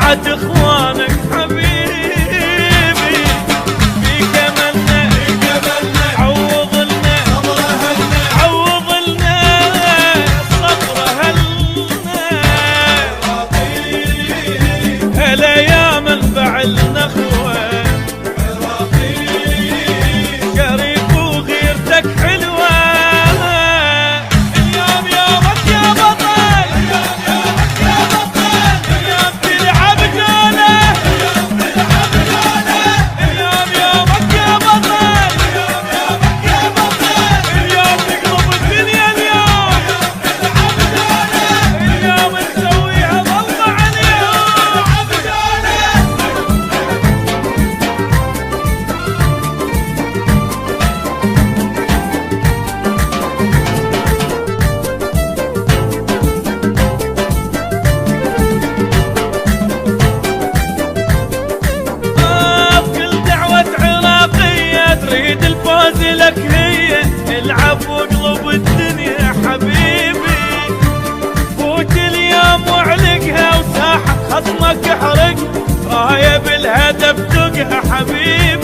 فرحة اخوانك حبيبي، فيك املنا عوض لنا عوض لنا صبر اهلنا، هلا يا من فعلنا اخوه شريف وغيرتك حلوه، اليوم يومك يا بطل، اليوم تلعب جوله، اليوم يومك يا بطل، اليوم تقلب الدنيا، اليوم نسويها ضلمه عليهم. تريد الفوز لك هي، العب واقلب الدنيا حبيبي، فوت اليوم وعلقها وساحة خصمك احرق، راية بالهدف تقها حبيبي.